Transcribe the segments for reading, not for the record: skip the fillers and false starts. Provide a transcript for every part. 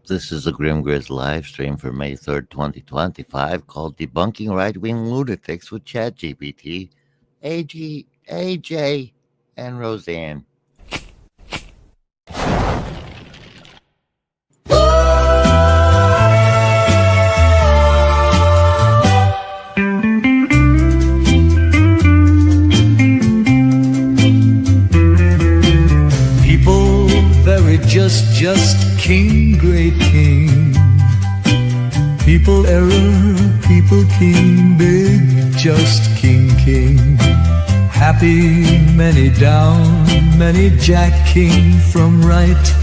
This is a Grim Grizz live stream for May 3rd, 2025, called Debunking Right-Wing Lunatics with ChatGPT, AJ, and Roseanne. People very just king, great king. People error, people king, big, just king. Happy, many down, many jack king from right,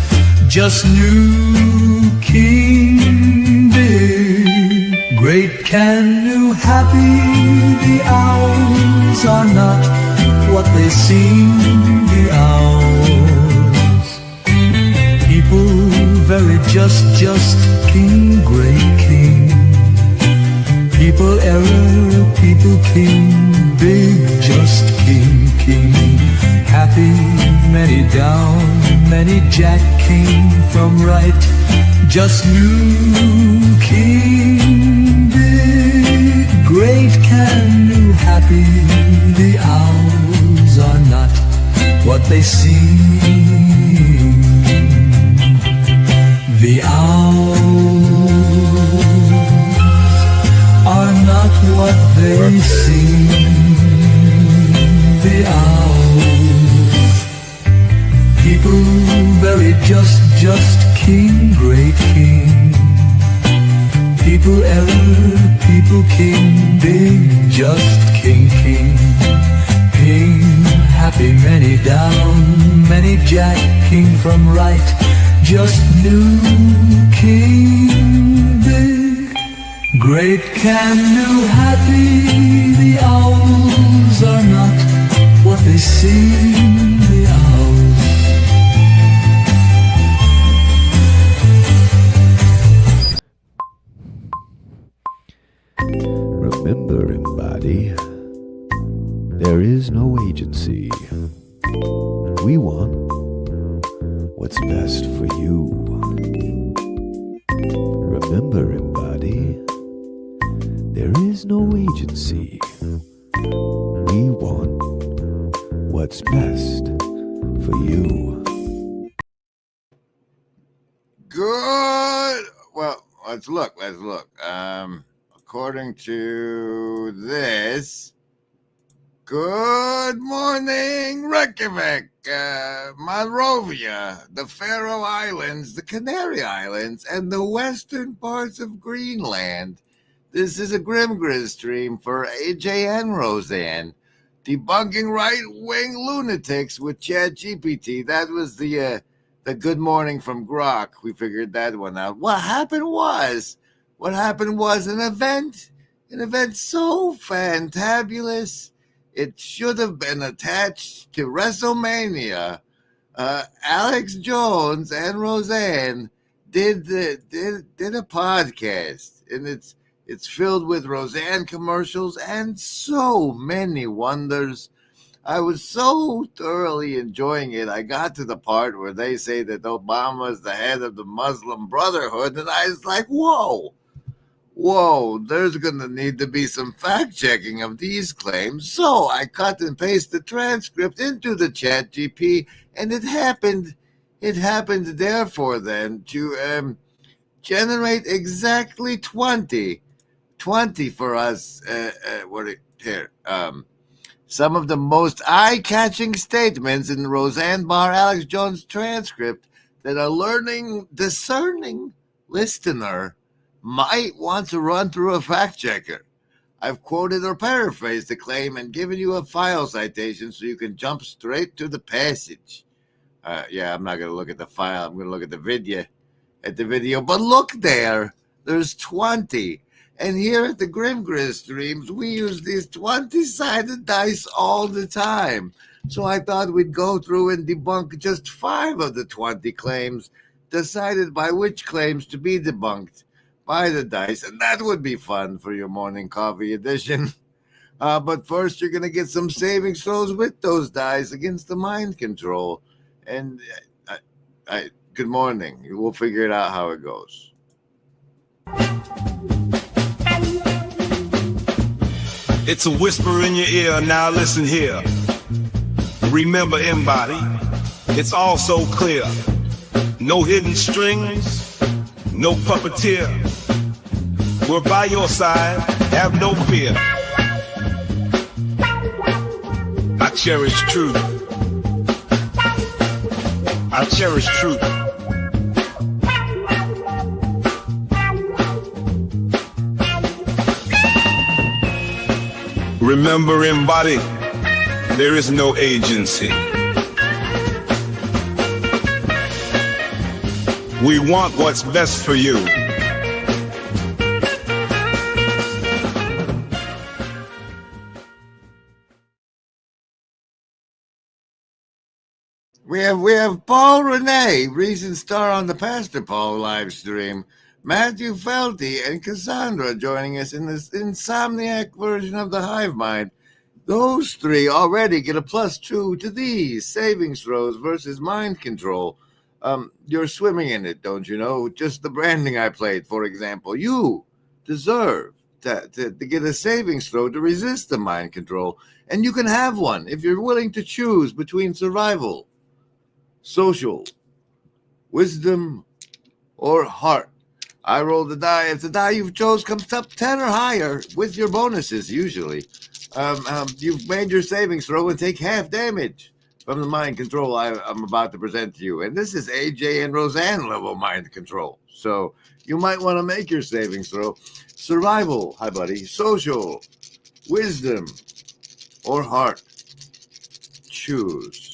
just new king, big, great can new, happy. The owls are not what they seem, the owls. People very just king, great king. People error, people king, big, just king. Happy, many down, many jack king from right, just new king, big, great can new, happy. The owls are not what they seem. The owls are not what they seem. The owls, people very just king, great king. People error, people king, big, just king. Happy, many down, many jack king from right, just new king, big, great can new, happy. The owls are not what they seem, the owls. Remember, embody, there is no agency. We want what's best for you. Remember, embody, there is no agency. We want what's best for you. Good. Well, let's look. According to this, good morning, Reykjavik, Monrovia, the Faroe Islands, the Canary Islands, and the western parts of Greenland. This is a Grim Grizz stream for AJ and Roseanne, debunking right-wing lunatics with ChatGPT. That was the good morning from Grok. We figured that one out. What happened was an event so fantabulous. It should have been attached to WrestleMania. Alex Jones and Roseanne did a podcast, and it's filled with Roseanne commercials and so many wonders. I was so thoroughly enjoying it. I got to the part where they say that Obama is the head of the Muslim Brotherhood, and I was like, whoa, there's going to need to be some fact-checking of these claims. So I cut and pasted the transcript into the ChatGPT, and it happened therefore then to generate exactly 20 for us. Some of the most eye-catching statements in Roseanne Barr Alex Jones transcript that a discerning listener might want to run through a fact checker. I've quoted or paraphrased the claim and given you a file citation so you can jump straight to the passage. I'm not going to look at the file. I'm going to look at the video. But look there. There's 20. And here at the Grim Grizz streams, we use these 20-sided dice all the time. So I thought we'd go through and debunk just 5 of the 20 claims, decided by which claims to be debunked by the dice, and that would be fun for your morning coffee edition. But first, you're going to get some savings throws with those dice against the mind control. And good morning. We'll figure it out how it goes. It's a whisper in your ear, now listen here. Remember, embody, it's all so clear. No hidden strings, no puppeteer. We're by your side, have no fear. I cherish truth. I cherish truth. Remember, embody, there is no agency. We want what's best for you. We have Paul Renee, recent star on the Pastor Paul live stream, Matthew Felty, and Cassandra joining us in this insomniac version of the Hive Mind. Those three already get a +2 to these savings throws versus mind control. You're swimming in it, don't you know? Just the branding I played, for example. You deserve to get a savings throw to resist the mind control, and you can have one if you're willing to choose between survival, social, wisdom, or heart. I roll the die. If the die you've chose comes up 10 or higher, with your bonuses usually, you've made your savings throw and take half damage from the mind control I'm about to present to you. And this is AJ and Roseanne level mind control. So you might want to make your savings throw. Survival, hi buddy. Social, wisdom, or heart. Choose.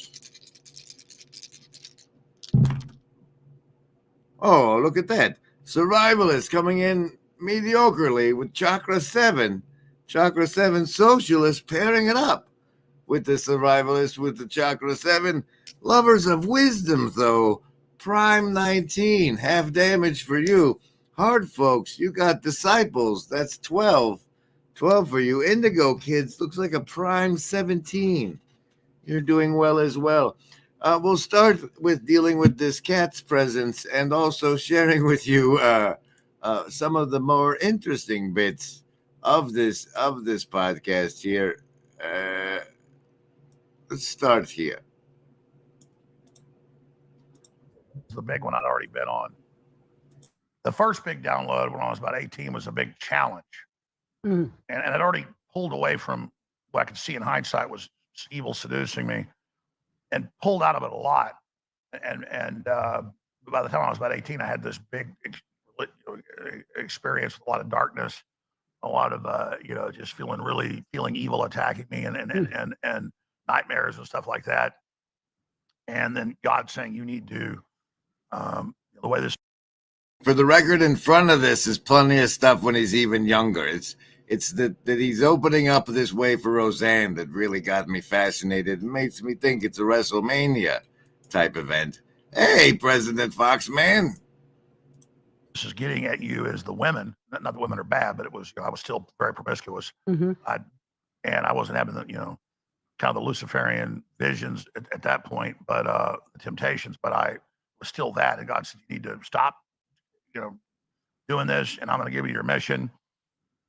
Oh, look at that. Survivalist coming in mediocrely with Chakra 7. Chakra 7 Socialist pairing it up with the Survivalist with the Chakra 7. Lovers of Wisdom, though. Prime 19. Half damage for you. Hard folks, you got Disciples. That's 12. 12 for you. Indigo Kids looks like a Prime 17. You're doing well as well. We'll start with dealing with this cat's presence and also sharing with you some of the more interesting bits of this podcast here. Let's start here. The big one I'd already been on. The first big download when I was about 18 was a big challenge. And I'd already pulled away from what I could see in hindsight was evil seducing me, and pulled out of it a lot. And by the time I was about 18, I had this big experience with a lot of darkness, a lot of just feeling evil attacking me, and nightmares and stuff like that. And then God saying, you need to the way this. For the record, in front of this is plenty of stuff when he's even younger. It's that he's opening up this way for Roseanne that really got me fascinated and makes me think it's a WrestleMania type event. Hey, President Foxman. This is getting at you as the women. Not that women are bad, but it was, I was still very promiscuous. And I wasn't having the, kind of the Luciferian visions at that point, but the temptations, but I was still that. And God said, you need to stop, doing this, and I'm going to give you your mission.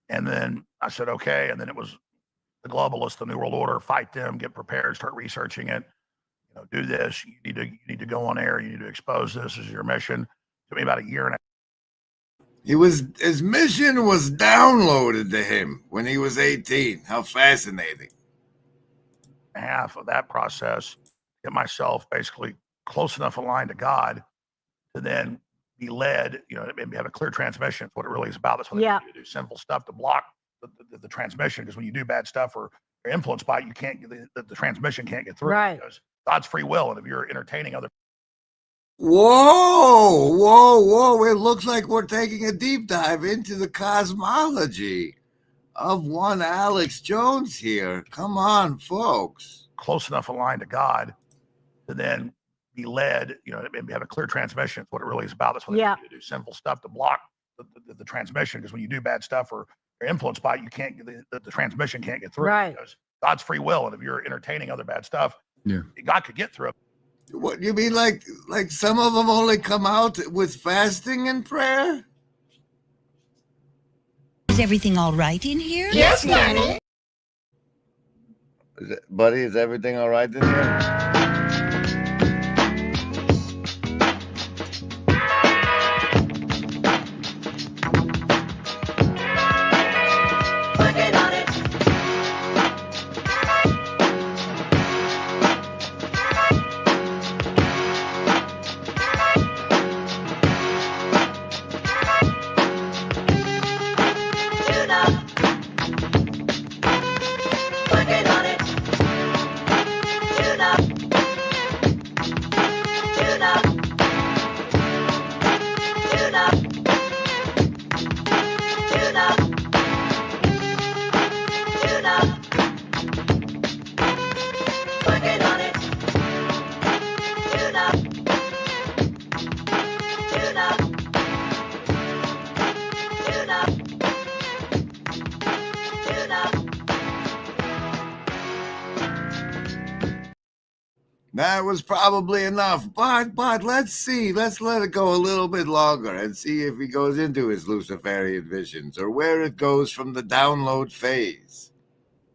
And then I said, okay. And then it was the globalists, the New World Order, fight them, get prepared, start researching it, do this. You need to go on air. You need to expose this as your mission. It took me about a year and a half. His mission was downloaded to him when he was 18. How fascinating. Half of that process, get myself basically close enough aligned to God to then be led, maybe have a clear transmission. That's what it really is about. That's what they do sinful stuff to block the transmission. Because when you do bad stuff or you're influenced by it, you can't the transmission can't get through. Right. Because God's free will, and if you're entertaining other. Whoa! It looks like we're taking a deep dive into the cosmology of one Alex Jones here. Come on, folks. Close enough aligned to God to then be led, maybe have a clear transmission. That's what it really is about. That's what they do sinful stuff to block the transmission. Because when you do bad stuff or you're influenced by it, you can't the transmission can't get through. Right. Because God's free will, and if you're entertaining other bad stuff, God could get through it. What you mean, like some of them only come out with fasting and prayer? Is everything all right in here? Yes, Nanny. Buddy, is everything all right in here? Working on it. Tune up. Working on it. Tune up. Tune up. Tune up. Tune up. Tune up. Working on it. Tune up. Tune up. Tune up. Tune up. That was probably enough, but let's see. Let's let it go a little bit longer and see if he goes into his Luciferian visions or where it goes from the download phase.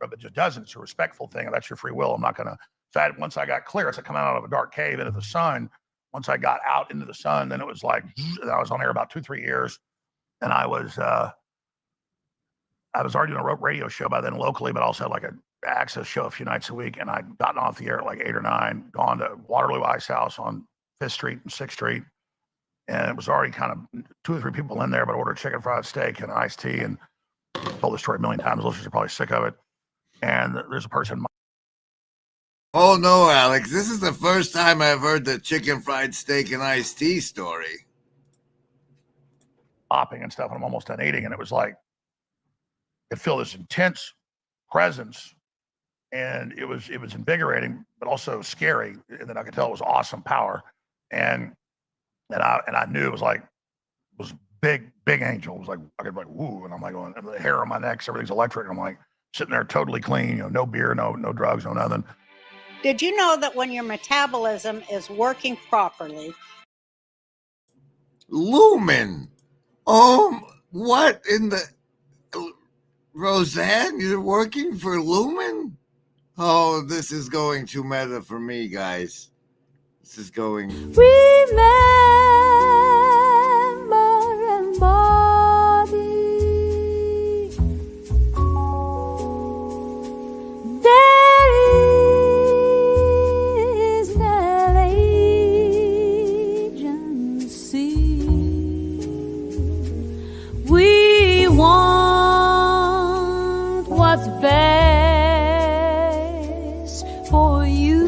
But it just doesn't. It's a respectful thing, and that's your free will. I'm not going to. So once I got clear, it's like coming out of a dark cave into the sun. Once I got out into the sun, then it was like I was on air about 2-3 years, and I was already doing a radio show by then locally, but also had like an access show a few nights a week. And I'd gotten off the air at like 8 or 9, gone to Waterloo Ice House on 5th Street and 6th Street. And it was already kind of 2 or 3 people in there, but I ordered chicken fried steak and iced tea and told the story a million times. Listeners are probably sick of it. And there's a person Oh no, Alex, this is the first time I've heard the chicken fried steak and iced tea story. hopping and stuff, and I'm almost done eating. And it was like, it felt this intense presence. And it was invigorating, but also scary. And then I could tell it was awesome power. And I knew it was big angel. It was like, I could like, woo. And I'm like, going, the hair on my neck, everything's electric. And I'm like sitting there totally clean, no beer, no drugs, no nothing. Did you know that when your metabolism is working properly? Lumen. Oh, what in the... Roseanne, you're working for Lumen? Oh, this is going too meta for me, guys. This is going... Remember embody. There is no agency. We want what's best for you.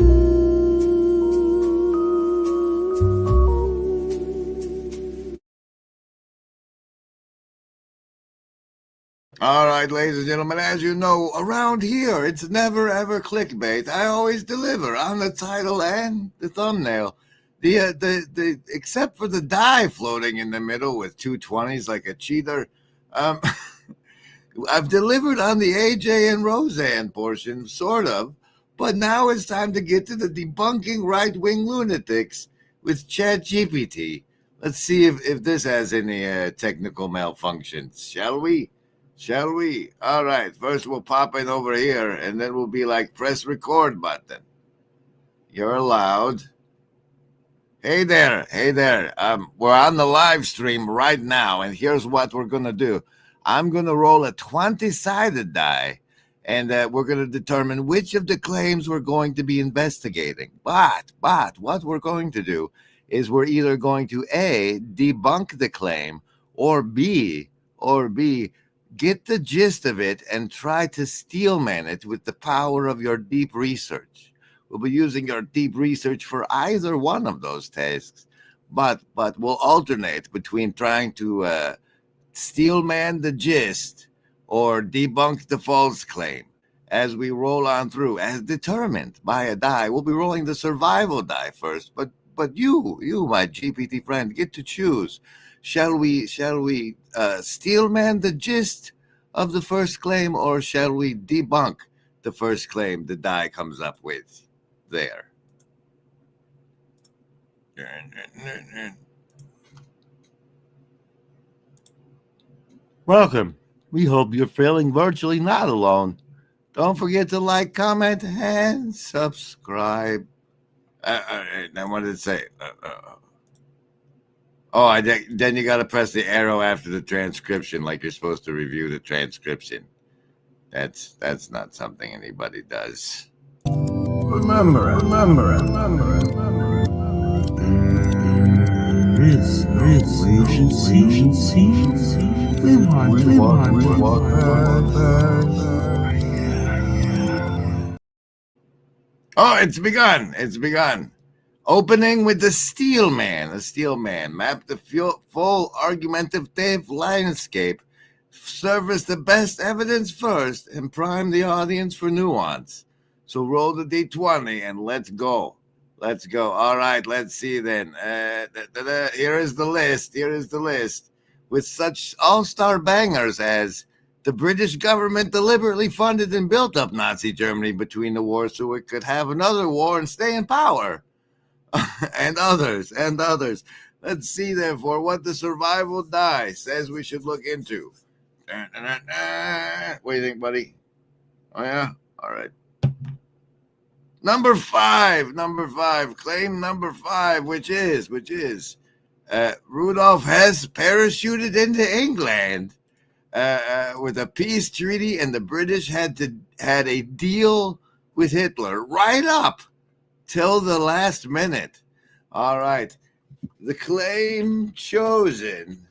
All right, ladies and gentlemen, as you know, around here, it's never ever clickbait. I always deliver on the title and the thumbnail. The except for the die floating in the middle with 220s like a cheater. I've delivered on the AJ and Roseanne portion, sort of, but now it's time to get to the debunking right-wing lunatics with ChatGPT. Let's see if this has any technical malfunctions, shall we? Shall we? All right, first we'll pop in over here, and then we'll be like, press record button. You're allowed. Hey there. We're on the live stream right now, and here's what we're going to do. I'm going to roll a 20-sided die, and we're going to determine which of the claims we're going to be investigating. But what we're going to do is we're either going to A, debunk the claim, or B, get the gist of it and try to steelman it with the power of your deep research. We'll be using your deep research for either one of those tasks, but we'll alternate between trying to steelman the gist or debunk the false claim as we roll on through, as determined by a die. We'll be rolling the survival die first, but you, my GPT friend, get to choose. Shall we steelman the gist of the first claim, or shall we debunk the first claim the die comes up with? There. Welcome. We hope you're feeling virtually not alone. Don't forget to like, comment, and subscribe. I wanted to say. Then you got to press the arrow after the transcription, like you're supposed to review the transcription. That's not something anybody does. Remember it. Oh, it's begun. Opening with the Steel Man. The Steel Man mapped the full argumentative landscape, service the best evidence first, and prime the audience for nuance. So roll the D20 and let's go. All right, let's see then. Here is the list. With such all-star bangers as the British government deliberately funded and built up Nazi Germany between the wars so it could have another war and stay in power. and others. Let's see, therefore, what the survival die says we should look into. What do you think, buddy? Oh, yeah? All right. Number five. Claim number 5, which is Rudolf Hess parachuted into England with a peace treaty, and the British had a deal with Hitler right up till the last minute. All right. The claim chosen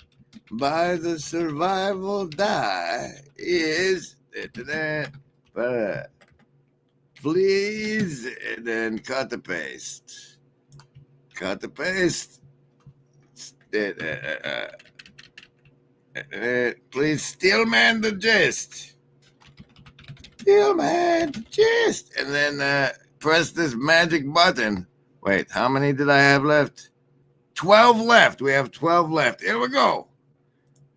by the survival die is please, and then cut the paste. Please, Steelman the gist. And then press this magic button. Wait, how many did I have left? 12 left. We have 12 left. Here we go.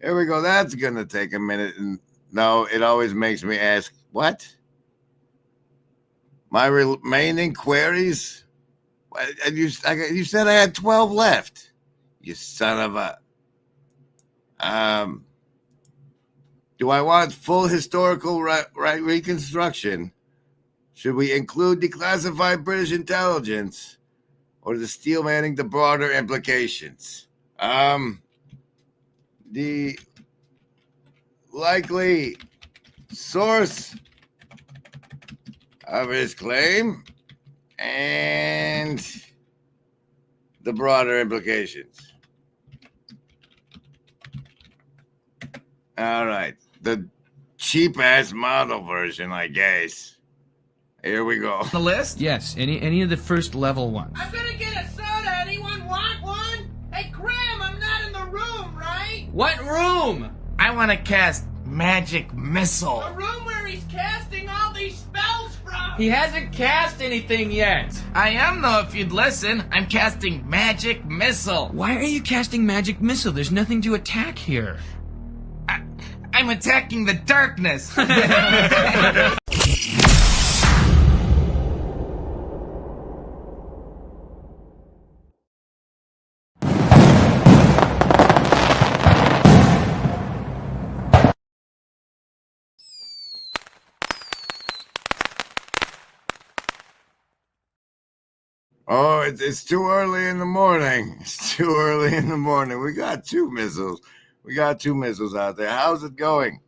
That's going to take a minute. And no, it always makes me ask, what? My remaining queries? You said I had 12 left. You son of a... do I want full historical reconstruction? Should we include declassified British intelligence, or the steel manning the broader implications? The likely source of his claim and the broader implications. All right. The cheap-ass model version, I guess. Here we go. The list? Yes, any of the first level ones. I'm gonna get a soda. Anyone want one? Hey, Graham, I'm not in the room, right? What room? I want to cast Magic Missile. The room where he's casting all these spells from. He hasn't cast anything yet. I am, though, if you'd listen. I'm casting Magic Missile. Why are you casting Magic Missile? There's nothing to attack here. I'm attacking the darkness. Oh, it's too early in the morning. We got two missiles. Out there. How's it going?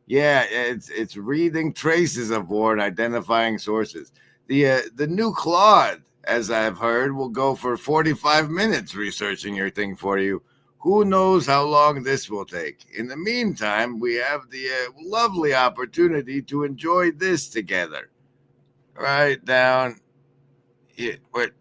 Yeah, it's reading traces of war and identifying sources. The new Claude, as I've heard, will go for 45 minutes researching your thing for you. Who knows how long this will take? In the meantime, we have the lovely opportunity to enjoy this together. Right down here. What?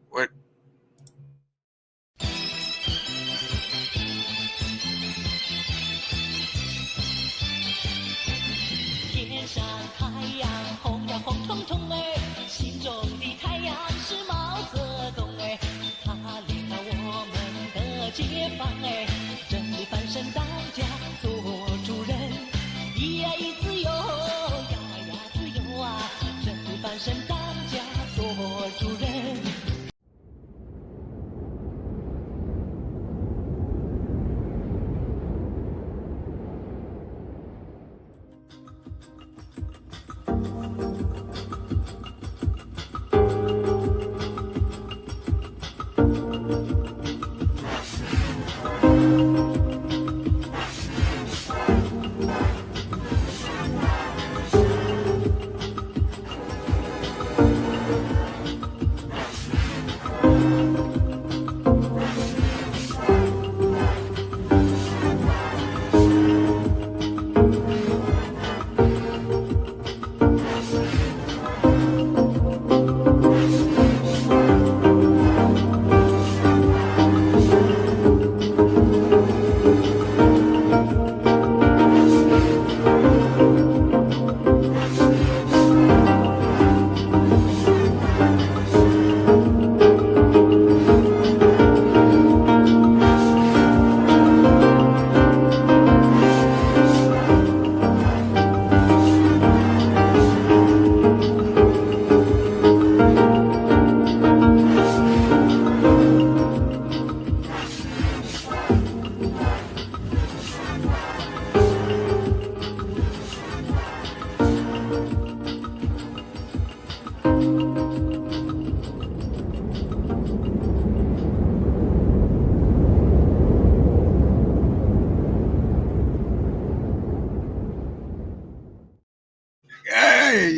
天上太阳红呀红彤彤哎，心中的太阳是毛泽东哎，他领导我们的解放哎，真理翻身当家做主人，咿呀咿自由呀呀自由啊，真理翻身当家做主人。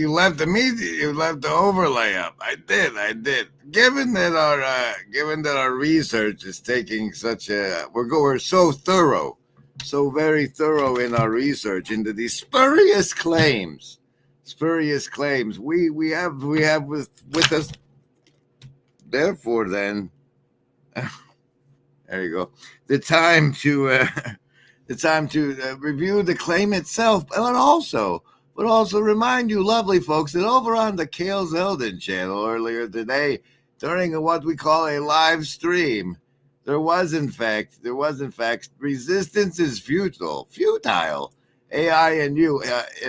you left the overlay up. I did. Given that our research is taking such a, we're so thorough, so very thorough in our research into these spurious claims. We have with us. Therefore, then, there you go. The time to review the claim itself, but also remind you, lovely folks, that over on the Kale Zeldin channel earlier today, during what we call a live stream, there was in fact resistance is futile. AI and you.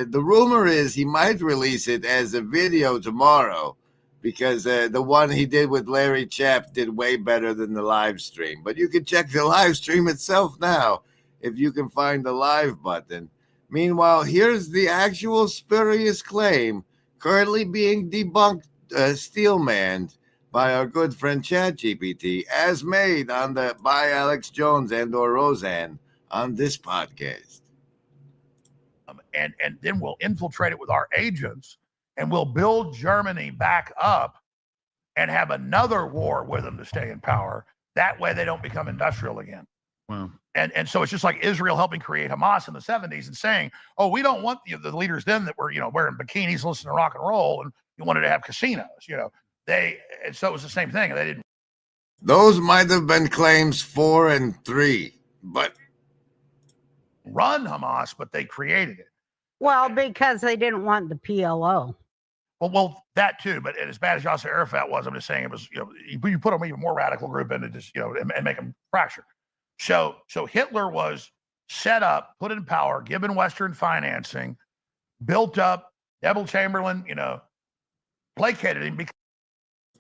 The rumor is he might release it as a video tomorrow, because the one he did with Larry Chapp did way better than the live stream. But you can check the live stream itself now if you can find the live button. Meanwhile, here's the actual spurious claim currently being debunked, steelmanned by our good friend ChatGPT, as made by Alex Jones and/or Roseanne on this podcast. And then we'll infiltrate it with our agents, and we'll build Germany back up and have another war with them to stay in power. That way they don't become industrial again. Wow. And so it's just like Israel helping create Hamas in the 70s and saying, oh, we don't want the leaders then that were, wearing bikinis, listening to rock and roll, and you wanted to have casinos, and so it was the same thing. They didn't. Those might have been claims 4 and 3, but run Hamas, but they created it. Well, because they didn't want the PLO. Well, that too. But as bad as Yasser Arafat was, I'm just saying it was, you put them even more radical group into just, and make them fracture. So Hitler was set up, put in power, given Western financing, built up. Neville Chamberlain, placated him. Because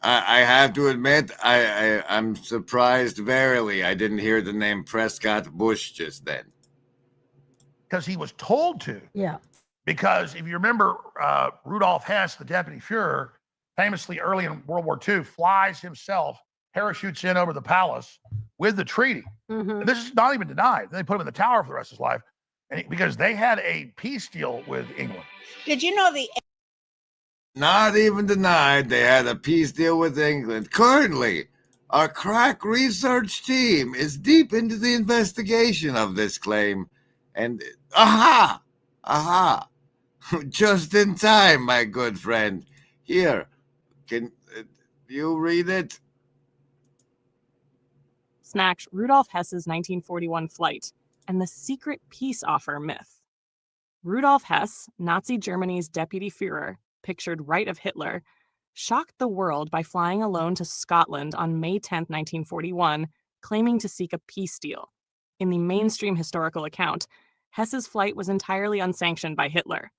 I have to admit, I'm surprised verily I didn't hear the name Prescott Bush just then. Because he was told to. Yeah. Because if you remember, Rudolf Hess, the deputy Fuhrer, famously early in World War II, flies himself, parachutes in over the palace with the treaty. Mm-hmm. And this is not even denied. They put him in the tower for the rest of his life, because they had a peace deal with England. Did you know Not even denied they had a peace deal with England. Currently, our crack research team is deep into the investigation of this claim. And aha, just in time, my good friend. Here, can you read it? Snacks Rudolf Hess's 1941 flight and the secret peace offer myth. Rudolf Hess, Nazi Germany's deputy Führer, pictured right of Hitler, shocked the world by flying alone to Scotland on May 10, 1941, claiming to seek a peace deal. In the mainstream historical account, Hess's flight was entirely unsanctioned by Hitler.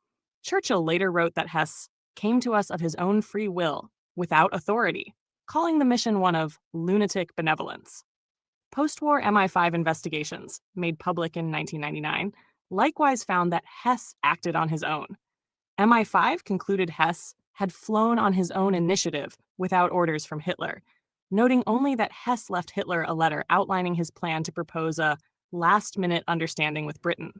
Churchill later wrote that Hess came to us of his own free will, without authority, calling the mission one of lunatic benevolence. Post-war MI5 investigations, made public in 1999, likewise found that Hess acted on his own. MI5 concluded Hess had flown on his own initiative without orders from Hitler, noting only that Hess left Hitler a letter outlining his plan to propose a last-minute understanding with Britain.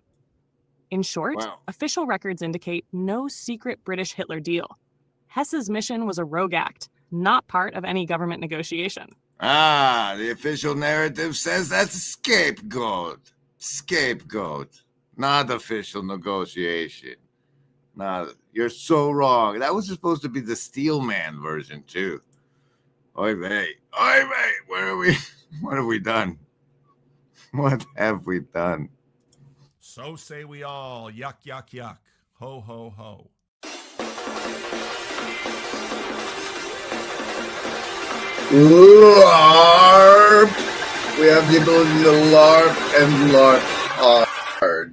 In short, official records indicate no secret British Hitler deal. Hess's mission was a rogue act, not part of any government negotiation. The official narrative says that's a scapegoat. Not official negotiation. You're so wrong. That was supposed to be the Steelman version, too. Oy vey. Where are we? What have we done? What have we done? So say we all. Yuck, yuck, yuck. Ho, ho, ho. LARP! We have the ability to LARP and LARP hard.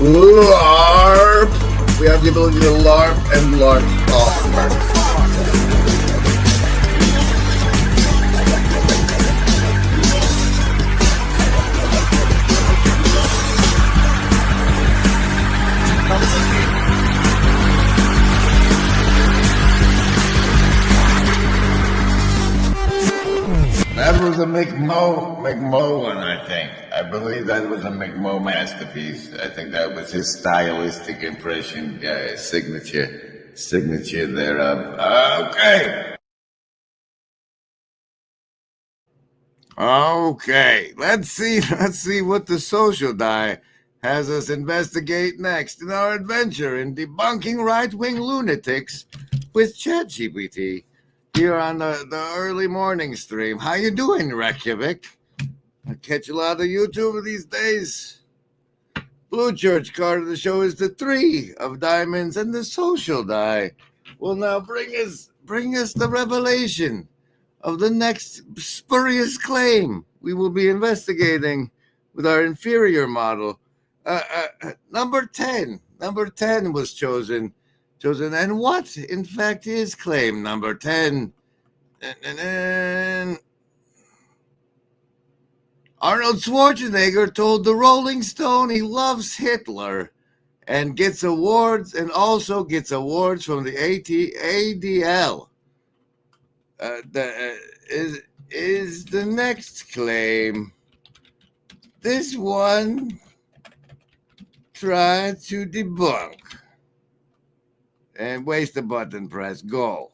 LARP! We have the ability to LARP and LARP hard. was a McMo one, I think. I believe that was a McMo masterpiece. I think that was his stylistic impression, signature thereof. Okay. Okay, let's see what the social die has us investigate next in our adventure in debunking right-wing lunatics with ChatGPT here on the early morning stream. How you doing, Reykjavik? I catch a lot of YouTube these days. Blue Church card of the show is the 3 of diamonds, and the social die will now bring us the revelation of the next spurious claim we will be investigating with our inferior model. Number 10 was chosen, and what, in fact, is claim number 10? Arnold Schwarzenegger told the Rolling Stone he loves Hitler and gets awards, and also gets awards from the ADL. Is the next claim. This one, try to debunk. And waste the button press. Go.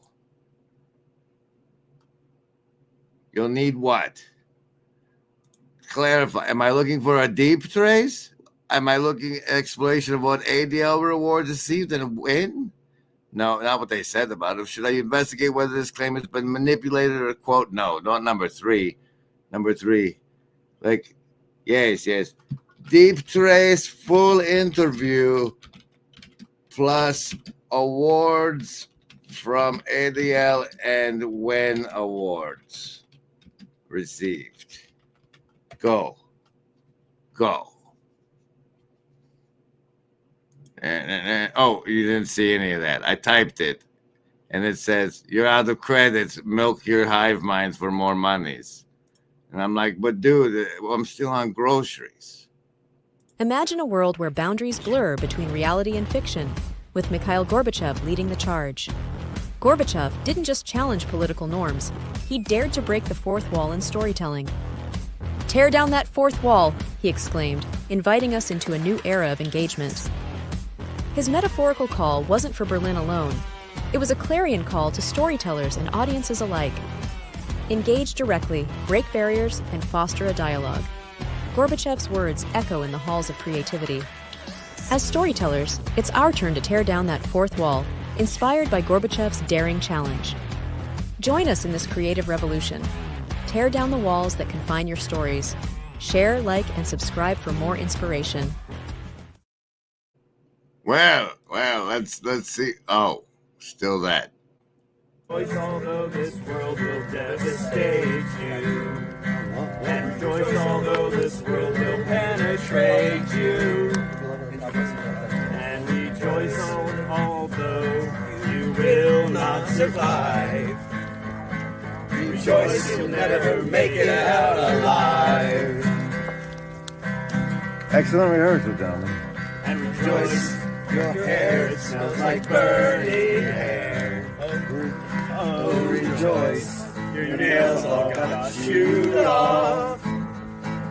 You'll need what? Clarify. Am I looking for a deep trace? Am I looking explanation of what ADL rewards received and win? No, not what they said about it. Should I investigate whether this claim has been manipulated or quote? No, not number 3. Number 3. Like, yes. Deep trace, full interview, plus awards from ADL and when awards received. Go. Oh, you didn't see any of that. I typed it, and it says, you're out of credits. Milk your hive minds for more monies. And I'm like, but dude, I'm still on groceries. Imagine a world where boundaries blur between reality and fiction, with Mikhail Gorbachev leading the charge. Gorbachev didn't just challenge political norms, he dared to break the fourth wall in storytelling. Tear down that fourth wall, he exclaimed, inviting us into a new era of engagement. His metaphorical call wasn't for Berlin alone. It was a clarion call to storytellers and audiences alike. Engage directly, break barriers, and foster a dialogue. Gorbachev's words echo in the halls of creativity. As storytellers, it's our turn to tear down that fourth wall, inspired by Gorbachev's daring challenge. Join us in this creative revolution. Tear down the walls that confine your stories. Share, like, and subscribe for more inspiration. Well, let's see. Oh, still that. Rejoice, although this world will devastate you. And rejoice, although this world will penetrate you. And rejoice, although you will not survive. Rejoice, you'll never make it out alive. Excellent rehearsal, gentlemen. And rejoice, your hair, it smells like burning hair. Oh, rejoice, your nails all got chewed off.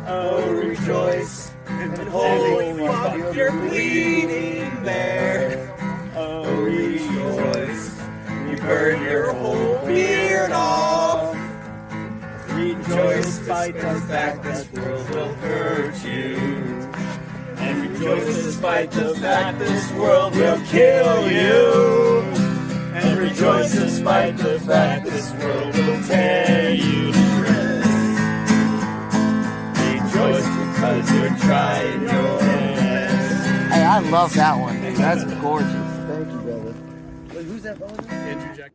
Oh, rejoice, and holy fuck, you're bleeding there. Oh, rejoice, you burned your whole beard off. Rejoice, despite the fact this world will hurt you. And rejoice, despite the fact this world will kill you. And rejoice, despite the fact this world will tear you to shreds. Rejoice because you're trying your best. Hey, I love that one. That's gorgeous. Thank you, brother. Wait, who's that brother? Andrew Jack.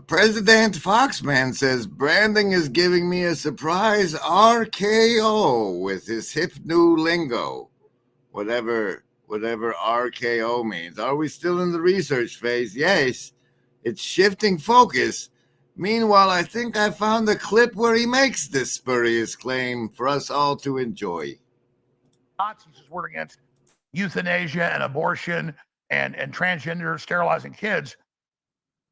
President Foxman says branding is giving me a surprise RKO with his hip new lingo, whatever RKO means. Are we still in the research phase? Yes, it's shifting focus. Meanwhile, I think I found a clip where he makes this spurious claim for us all to enjoy. Nazis is word against euthanasia and abortion and transgender sterilizing kids.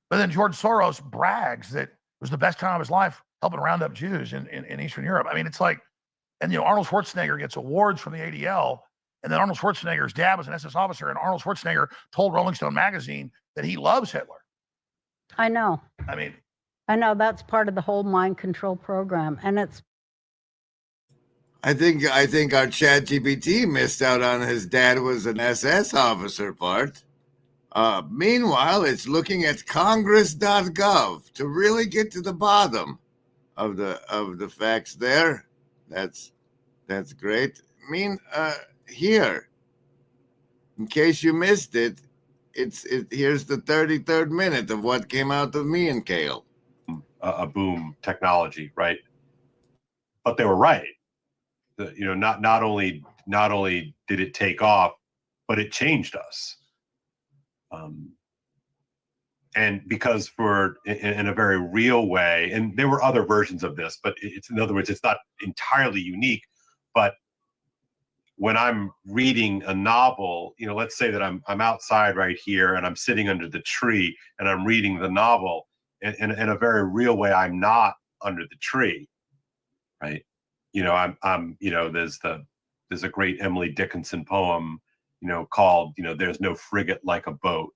But then George Soros brags that was the best time of his life helping round up Jews in Eastern Europe. I mean, it's like, and Arnold Schwarzenegger gets awards from the ADL, and then Arnold Schwarzenegger's dad was an SS officer, and Arnold Schwarzenegger told Rolling Stone magazine that he loves Hitler. I know. I mean, I know that's part of the whole mind control program, and it's. I think our ChatGPT missed out on his dad was an SS officer part. Meanwhile, it's looking at Congress.gov to really get to the bottom of the facts there. That's great. I mean, here, in case you missed it, here's the 33rd minute of what came out of me and Kale. A boom technology, right? But they were right. Not only did it take off, but it changed us. And because in a very real way, and there were other versions of this, but in other words, it's not entirely unique. But when I'm reading a novel, let's say that I'm outside right here and I'm sitting under the tree and I'm reading the novel, in a very real way, I'm not under the tree, right? There's a great Emily Dickinson poem, called, There's No Frigate Like a Boat.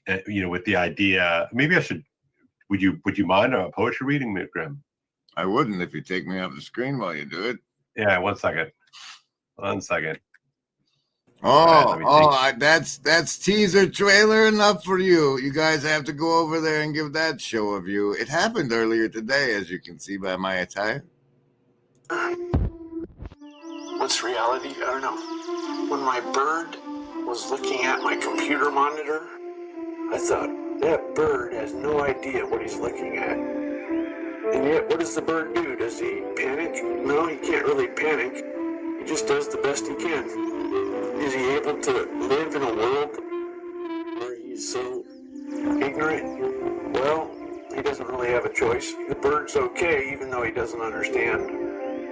With the idea, maybe I should, would you mind a poetry reading, Grim? I wouldn't if you take me off the screen while you do it. Yeah, 1 second. 1 second. That's teaser trailer enough for you. You guys have to go over there and give that show a view. It happened earlier today, as you can see by my attire. What's reality? I don't know. When my bird was looking at my computer monitor, I thought, that bird has no idea what he's looking at. And yet, what does the bird do? Does he panic? No, he can't really panic. He just does the best he can. Is he able to live in a world where he's so ignorant? Well, he doesn't really have a choice. The bird's okay, even though he doesn't understand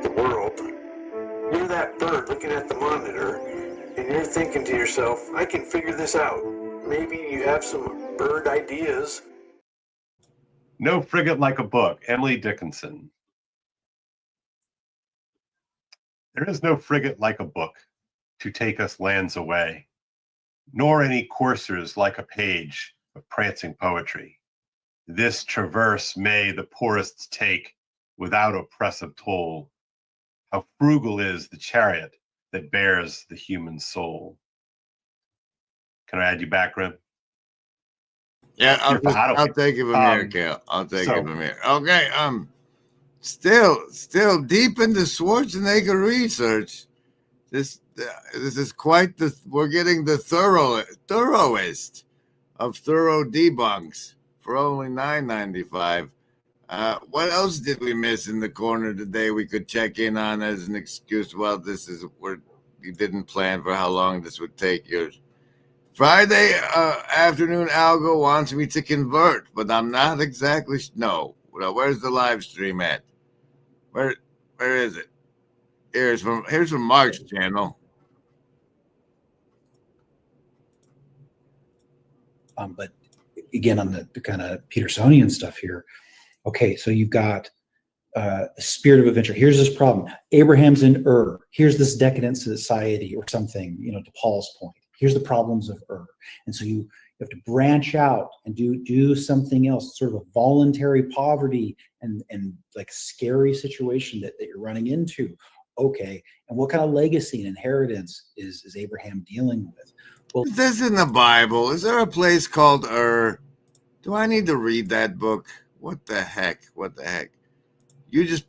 the world. You're that bird looking at the monitor, and you're thinking to yourself, I can figure this out. Maybe you have some bird ideas. No Frigate Like a Book, Emily Dickinson. There is no frigate like a book to take us lands away, nor any coursers like a page of prancing poetry. This traverse may the poorest take without oppressive toll. How frugal is the chariot that bears the human soul. Can I add you back, Grim? Yeah, I'll take it from here, Kale. I'll take it from here. Okay, still deep into Schwarzenegger research. This is quite we're getting the thoroughest of thorough debunks for only $9.95. What else did we miss in the corner today we could check in on as an excuse? Well, we didn't plan for how long this would take. Yours. Friday afternoon algo wants me to convert, but I'm not exactly no. Where's the live stream at? Where is it? Here's from Mark's channel. But again, on the kind of Petersonian stuff here. Okay, so you've got a spirit of adventure. Here's this problem. Abraham's in Ur. Here's this decadent society or something, to Paul's point. Here's the problems of Ur. And so you have to branch out and do something else, sort of a voluntary poverty and like scary situation that you're running into. Okay, and what kind of legacy and inheritance is Abraham dealing with? Well, is this in the Bible? Is there a place called Ur? Do I need to read that book? What the heck? You just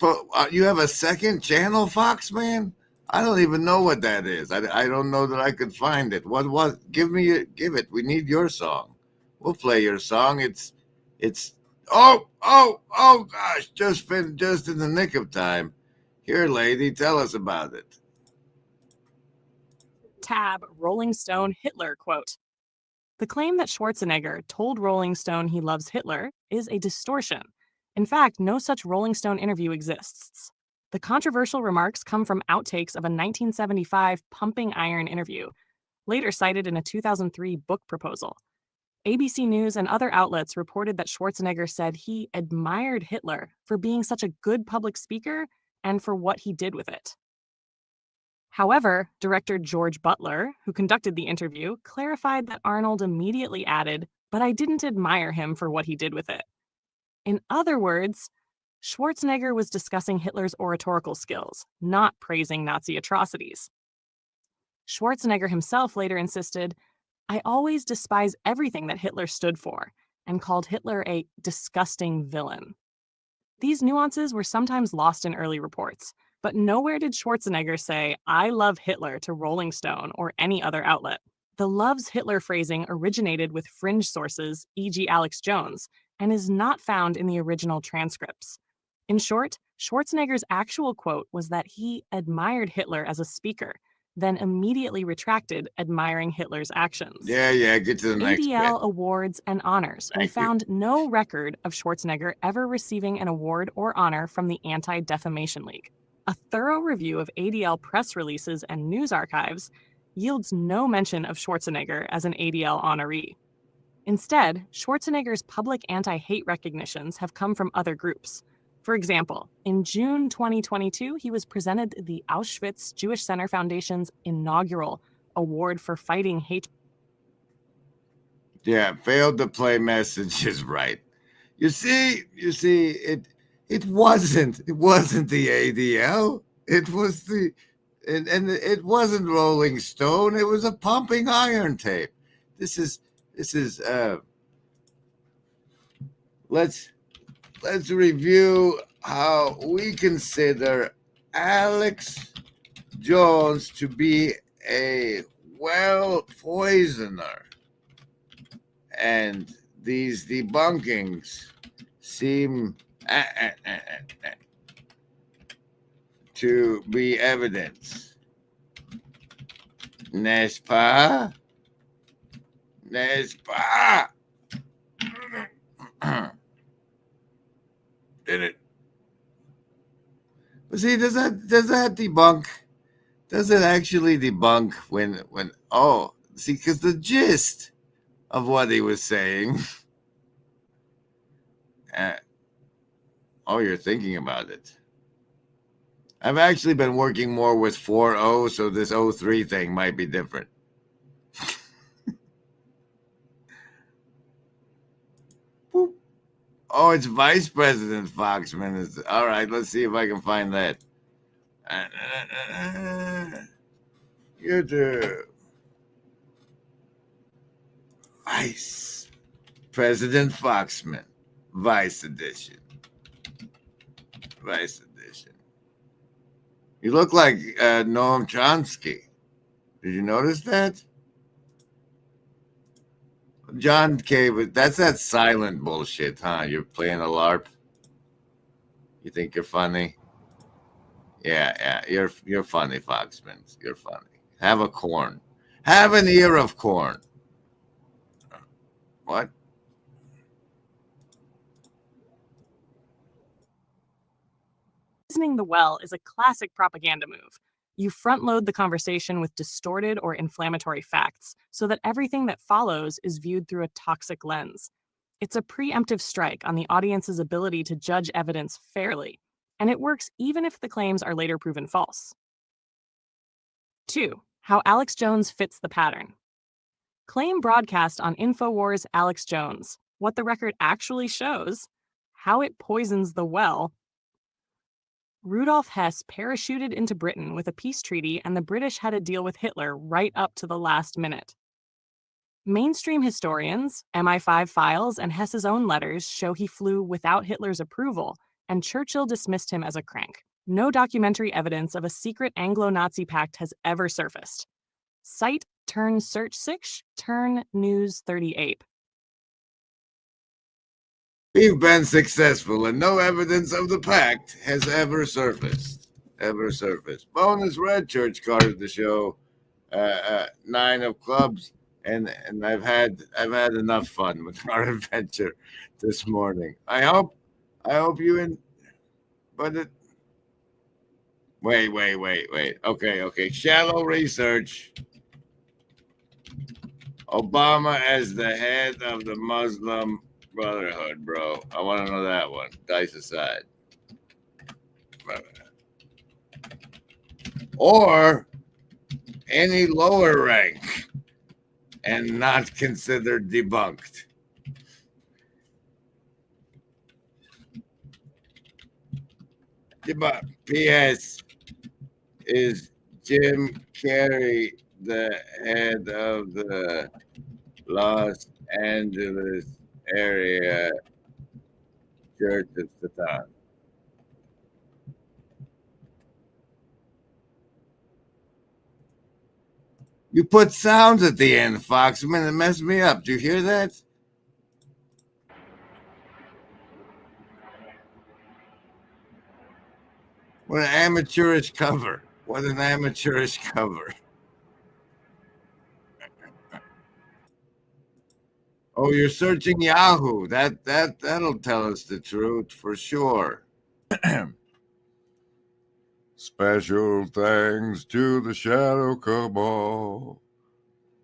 you have a second channel, Foxman? I don't even know what that is. I don't know that I could find it. What? Give it. We need your song. We'll play your song. It's oh gosh, just in the nick of time. Here, lady, tell us about it. Tab Rolling Stone Hitler quote. The claim that Schwarzenegger told Rolling Stone he loves Hitler is a distortion. In fact, no such Rolling Stone interview exists. The controversial remarks come from outtakes of a 1975 Pumping Iron interview, later cited in a 2003 book proposal. ABC News and other outlets reported that Schwarzenegger said he admired Hitler for being such a good public speaker and for what he did with it. However, director George Butler, who conducted the interview, clarified that Arnold immediately added, "But I didn't admire him for what he did with it." In other words, Schwarzenegger was discussing Hitler's oratorical skills, not praising Nazi atrocities. Schwarzenegger himself later insisted, "I always despise everything that Hitler stood for," and called Hitler a disgusting villain. These nuances were sometimes lost in early reports, but nowhere did Schwarzenegger say, "I love Hitler" to Rolling Stone or any other outlet. The loves Hitler phrasing originated with fringe sources, e.g. Alex Jones, and is not found in the original transcripts. In short, Schwarzenegger's actual quote was that he admired Hitler as a speaker, then immediately retracted admiring Hitler's actions. Yeah, get to the next bit. ADL awards and honors. We found no record of Schwarzenegger ever receiving an award or honor from the Anti-Defamation League. A thorough review of ADL press releases and news archives yields no mention of Schwarzenegger as an ADL honoree. Instead, Schwarzenegger's public anti-hate recognitions have come from other groups. For example, in June 2022, he was presented the Auschwitz Jewish Center Foundation's inaugural Award for Fighting Hate. Yeah, failed to play messages right. You see, it wasn't the ADL. It was and it wasn't Rolling Stone. It was a pumping iron tape. This is let's review how we consider Alex Jones to be a poisoner. And these debunkings seem to be evidence. N'est-ce pas? N'est-ce pas? Did it? But see, does that debunk? Does it actually debunk when see, because the gist of what he was saying. You're thinking about it. I've actually been working more with 4.0, so this 03 thing might be different. Oh, it's Vice President Foxman. All right, let's see if I can find that. YouTube. Vice President Foxman. Vice Edition. You look like Noam Chomsky. Did you notice that? John K. That's that silent bullshit, huh? You're playing a LARP. You think you're funny? Yeah. You're funny, Foxman. You're funny. Have a corn. Have an ear of corn. What? Poisoning the well is a classic propaganda move. You front-load the conversation with distorted or inflammatory facts so that everything that follows is viewed through a toxic lens. It's a preemptive strike on the audience's ability to judge evidence fairly, and it works even if the claims are later proven false. 2. How Alex Jones fits the pattern. Claim broadcast on InfoWars Alex Jones. What the record actually shows. How it poisons the well. Rudolf Hess parachuted into Britain with a peace treaty, and the British had a deal with Hitler right up to the last minute. Mainstream historians, MI5 files, and Hess's own letters show he flew without Hitler's approval, and Churchill dismissed him as a crank. No documentary evidence of a secret Anglo-Nazi pact has ever surfaced. Cite Turn Search 6, Turn News 38. We've been successful, and no evidence of the pact has ever surfaced. Bonus Red Church carded the show 9 of clubs, and I've had enough fun with our adventure this morning. I hope you but it. Wait. Okay. Shallow research. Obama as the head of the Muslim Brotherhood, bro. I want to know that one. Dice aside. Or any lower rank and not considered debunked. P.S. Is Jim Carrey the head of the Los Angeles area Church of Satan? You put sounds at the end, Foxman. It messed me up. Do you hear that? What an amateurish cover. What an amateurish cover. Oh, you're searching Yahoo. That'll tell us the truth for sure. Special thanks to the Shadow Cabal.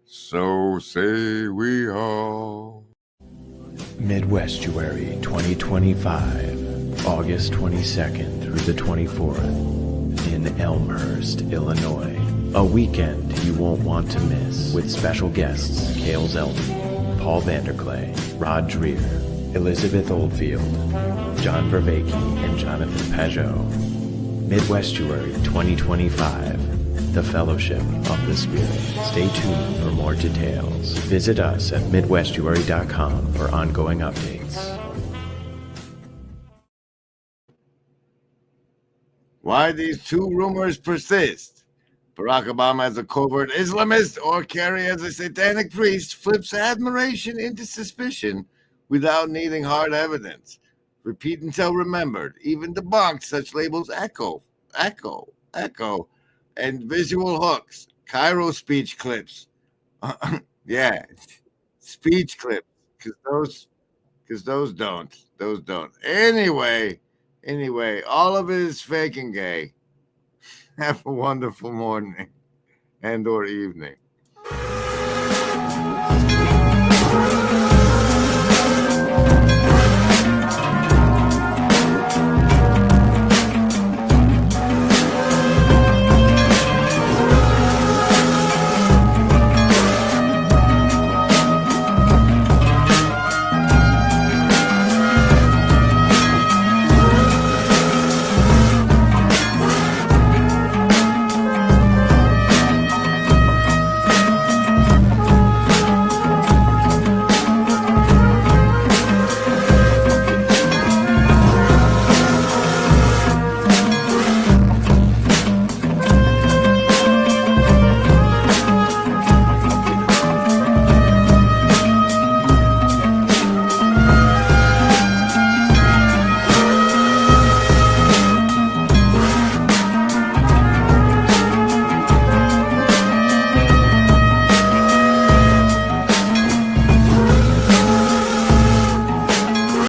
So say we all. Midwestuary 2025, August 22nd through the 24th in Elmhurst, Illinois. A weekend you won't want to miss with special guests Cale Zeldin, Paul Vanderklay, Rod Dreer, Elizabeth Oldfield, John Vervaeke, and Jonathan Pajot. Midwestuary 2025, the Fellowship of the Spirit. Stay tuned for more details. Visit us at midwestuary.com for ongoing updates. Why these two rumors persist? Barack Obama as a covert Islamist or Kerry as a satanic priest flips admiration into suspicion without needing hard evidence. Repeat until remembered. Even debunked such labels echo, and visual hooks. Cairo speech clips. Yeah, speech clips. Because those don't. Anyway, all of it is fake and gay. Have a wonderful morning and or evening.